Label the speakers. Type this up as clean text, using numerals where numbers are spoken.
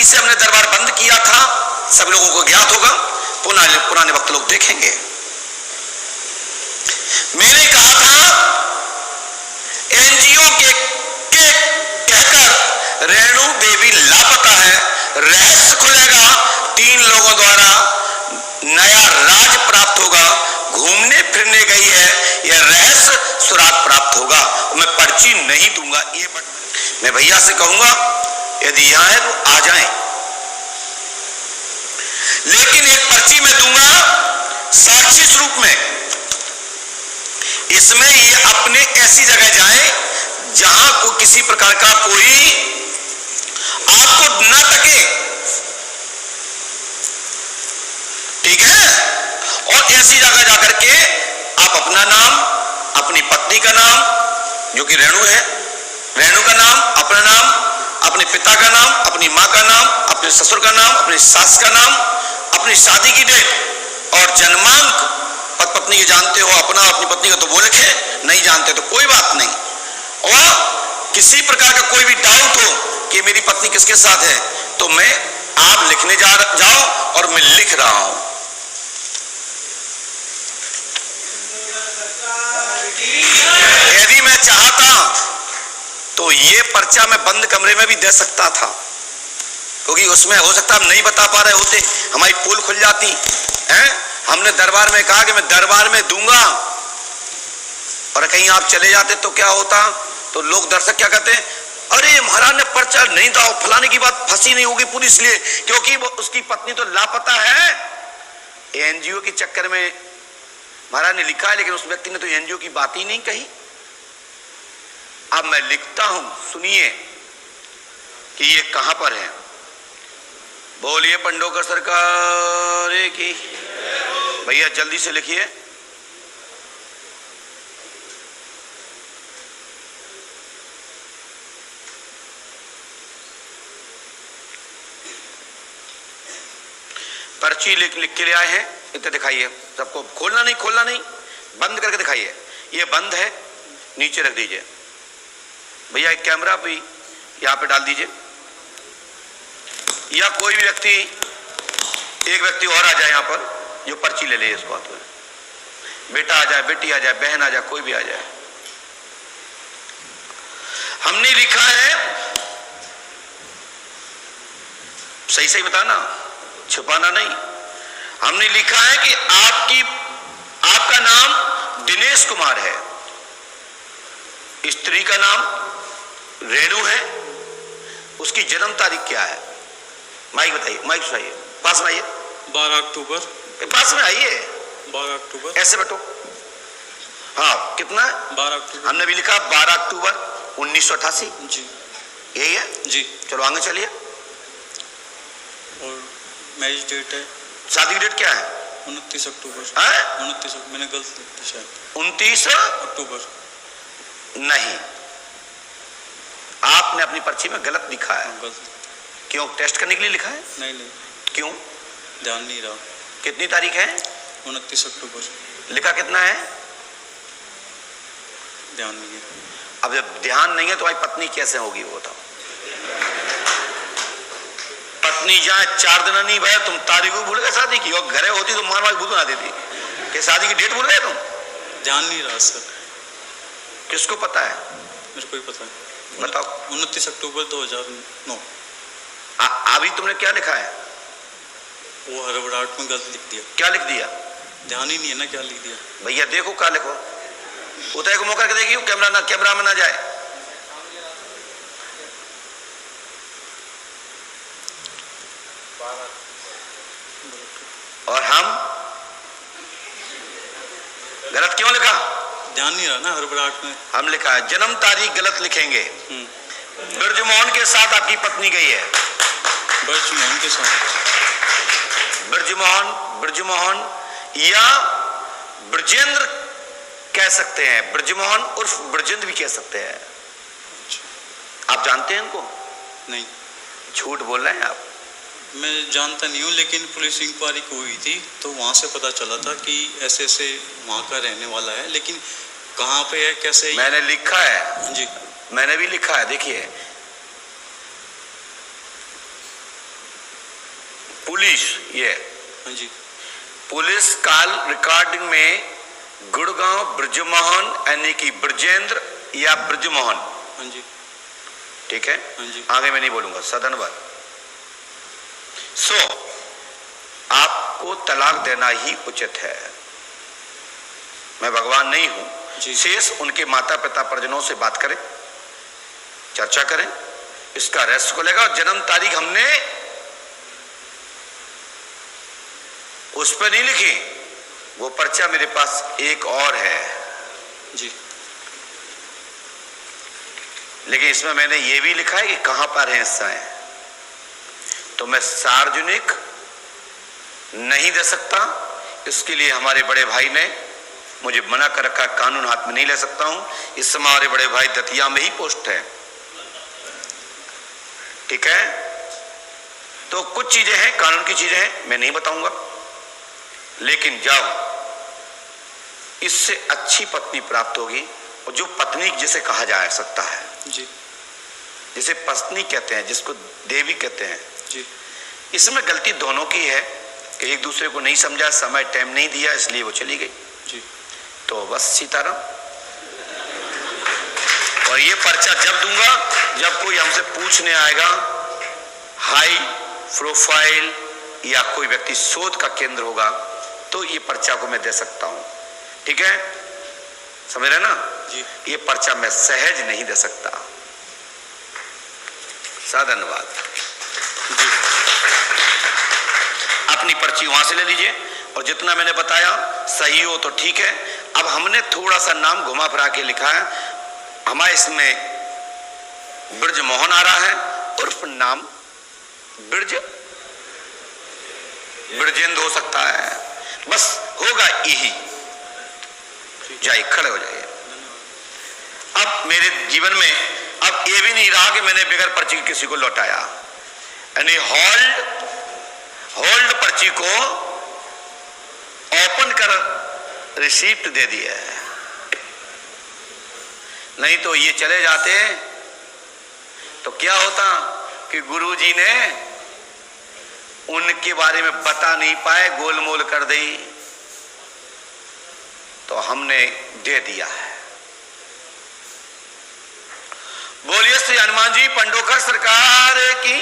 Speaker 1: पर्ची से हमने दरबार बंद किया था, सब लोगों को ज्ञात होगा, पुराने वक्त लोग देखेंगे। मैंने कहा था एनजीओ के कहकर रेणु देवी लापता है, रहस्य खुलेगा, 3 लोगों द्वारा नया राज प्राप्त होगा, घूमने फिरने गई है, यह रहस्य सुराग प्राप्त होगा। मैं पर्ची नहीं दूंगा, ये मैं भैया से कहूंगा यदि यहां है तो आ जाएं, लेकिन एक पर्ची मैं दूंगा साक्षी स्वरूप में। इसमें ये अपने ऐसी जगह जाएं जहां को किसी प्रकार का कोई आपको ना तके, ठीक है? और ऐसी जगह जाकर के आप अपना नाम, अपनी पत्नी का नाम जो कि रेणु है, रेणु का नाम, अपना नाम, अपने पिता का नाम, अपनी मां का नाम, अपने ससुर का नाम, अपनी सास का नाम, अपनी शादी की डेट और जन्मांक पत्नी के जानते हो, अपना अपनी पत्नी का तो वो लिखे, नहीं जानते तो कोई बात नहीं। और किसी प्रकार का कोई भी डाउट हो कि मेरी पत्नी किसके साथ है तो मैं आप लिखने जाओ और मैं लिख रहा हूं। यदि मैं चाहता तो ये पर्चा मैं बंद कमरे में भी दे सकता था, क्योंकि उसमें हो सकता हम नहीं बता पा रहे होते, हमारी पोल खुल जाती है। हमने दरबार में कहा कि मैं दरबार में दूंगा, और कहीं आप चले जाते तो क्या होता, तो लोग दर्शक क्या कहते हैं, अरे महाराज ने पर्चा नहीं था, फलाने की बात फंसी नहीं होगी पूरी, इसलिए क्योंकि वो उसकी पत्नी तो लापता है। एनजीओ के चक्कर में महाराज ने लिखा है, लेकिन उस व्यक्ति ने तो एनजीओ की बात ही नहीं कही। अब मैं लिखता हूं, सुनिए कि ये कहां पर है। बोलिए पंडोकर सरकार की। भैया जल्दी से लिखिए। पर्ची लिख के ले आए हैं, इतना दिखाइए सबको, खोलना नहीं, बंद करके दिखाइए। ये बंद है, नीचे रख दीजिए भैया, एक कैमरा भी यहां पे डाल दीजिए, या कोई भी व्यक्ति, एक व्यक्ति और आ जाए यहां पर जो पर्ची ले ले इसको, बेटा आ जाए, बेटी आ जाए, बहन आ जाए, कोई भी आ जाए। हमने लिखा है, सही बताना, छुपाना नहीं। हमने लिखा है कि आपका नाम दिनेश कुमार है, स्त्री का नाम रेणु है, उसकी जन्म तारीख क्या है? माइक बताइए, माइक सुनाइए, पास में आइए।
Speaker 2: 12 अक्टूबर।
Speaker 1: पास में आइए।
Speaker 2: 12 अक्टूबर।
Speaker 1: ऐसे बैठो। हाँ, कितना?
Speaker 2: 12 अक्टूबर।
Speaker 1: हमने भी लिखा 12 अक्टूबर 1988।
Speaker 2: जी
Speaker 1: यही है जी। चलो आगे चलिए।
Speaker 2: और मैरिज डेट है,
Speaker 1: शादी की डेट क्या है?
Speaker 2: 29 अक्टूबर। 29, मैंने गलत लिखा शायद।
Speaker 1: 29
Speaker 2: अक्टूबर
Speaker 1: नहीं, आपने अपनी पर्ची में गलत लिखा है।
Speaker 2: गलत।
Speaker 1: क्यों? टेस्ट करने के लिए लिखा है?
Speaker 2: नहीं।
Speaker 1: क्यों?
Speaker 2: ध्यान नहीं रहा।
Speaker 1: कितनी तारीख है?
Speaker 2: 29 अक्टूबर।
Speaker 1: लिखा कितना है?
Speaker 2: ध्यान नहीं है।
Speaker 1: अब जब ध्यान नहीं है तो भाई पत्नी कैसे होगी वो बताओ? पत्नी जाए 4 दिन नहीं भाई, तुम तारीख भूल गए शादी की, और घरे होती तो मान भूल बना देती कि शादी की डेट भूल गए तुम?
Speaker 2: ध्यान नहीं रहा सर।
Speaker 1: किसको पता है?
Speaker 2: मेरे को ही पता है।
Speaker 1: बताओ।
Speaker 2: 29 अक्टूबर 2009।
Speaker 1: अभी तुमने क्या लिखा है?
Speaker 2: वो हड़बड़ाहट में गलत लिख दिया।
Speaker 1: क्या लिख दिया?
Speaker 2: ध्यान ही नहीं है ना क्या लिख दिया।
Speaker 1: भैया देखो क्या लिखो, उतर को मौका देखिए, कैमरा में ना जाए। और हम गलत क्यों लिखा?
Speaker 2: ध्यान नहीं रहा ना, हड़बड़ाहट में
Speaker 1: हम लिखा है, जन्म तारीख गलत लिखेंगे। ब्रजमोहन के साथ आपकी पत्नी गई है।
Speaker 2: ब्रजमोहन के साथ।
Speaker 1: ब्रजमोहन या ब्रजेंद्र कह सकते हैं, ब्रजमोहन उर्फ ब्रजेंद्र भी कह सकते हैं। आप जानते हैं इनको?
Speaker 2: नहीं।
Speaker 1: झूठ बोल रहे हैं आप।
Speaker 2: मैं जानता नहीं हूँ, लेकिन पुलिस इंक्वायरी हुई थी तो वहाँ से पता चला था कि ऐसे ऐसे वहाँ का रहने वाला है, लेकिन कहाँ पे है कैसे?
Speaker 1: मैंने लिखा है जी, मैंने भी लिखा है, देखिए। पुलिस, ये
Speaker 2: हाँ जी,
Speaker 1: पुलिस कॉल रिकॉर्डिंग में गुड़गांव ब्रजमोहन यानी कि ब्रजेंद्र या ब्रजमोहन,
Speaker 2: हाँ जी,
Speaker 1: ठीक है,
Speaker 2: हाँ जी,
Speaker 1: आगे मैं नहीं बोलूंगा, सदनवर। सो आपको तलाक देना ही उचित है। मैं भगवान नहीं हूं,
Speaker 2: जी।
Speaker 1: शेष उनके माता पिता परिजनों से बात करें, चर्चा करें, इसका रहस्य को लेगा। और जन्म तारीख हमने उस पर नहीं लिखी, वो पर्चा मेरे पास एक और है,
Speaker 2: जी,
Speaker 1: लेकिन इसमें मैंने ये भी लिखा है कि कहां पर है हिस्साएं, तो मैं सार्वजनिक नहीं दे सकता। इसके लिए हमारे बड़े भाई ने मुझे मना कर रखा, कानून हाथ में नहीं ले सकता हूं। इस समय हमारे बड़े भाई दतिया में ही पोस्ट है, ठीक है। तो कुछ चीजें हैं, कानून की चीजें हैं, मैं नहीं बताऊंगा, लेकिन जाओ, इससे अच्छी पत्नी प्राप्त होगी, और जो पत्नी जिसे कहा जा सकता है,
Speaker 2: जी,
Speaker 1: जिसे पत्नी कहते हैं, जिसको देवी कहते हैं।
Speaker 2: जी,
Speaker 1: इसमें गलती दोनों की है कि एक दूसरे को नहीं समझा, समय टाइम नहीं दिया, इसलिए वो चली गई।
Speaker 2: जी,
Speaker 1: तो बस सीताराम। और ये पर्चा जब दूंगा जब कोई हमसे पूछने आएगा, हाई प्रोफाइल या कोई व्यक्ति शोध का केंद्र होगा, तो ये पर्चा को मैं दे सकता हूं, ठीक है, समझ रहे ना।
Speaker 2: जी,
Speaker 1: ये पर्चा मैं सहज नहीं दे सकता। धन्यवाद।
Speaker 2: जी,
Speaker 1: अपनी पर्ची वहां से ले लीजिए, और जितना मैंने बताया सही हो तो ठीक है। अब हमने थोड़ा सा नाम घुमा फिरा के लिखा है, हमारे इसमें ब्रजमोहन आ रहा है, उर्फ नाम ब्रजेंद्र हो सकता है, बस होगा यही। जाइए, खड़े हो जाइए। अब मेरे जीवन में अब ये भी नहीं रहा कि मैंने बगैर पर्ची के किसी को लौटाया, यानी होल्ड पर्ची को ओपन कर रिसीप्ट दे दिया है। नहीं तो ये चले जाते तो क्या होता कि गुरुजी ने उनके बारे में बता नहीं पाए, गोलमोल कर दी, तो हमने दे दिया है। बोलिए श्री हनुमान जी पंडोकर सरकार की।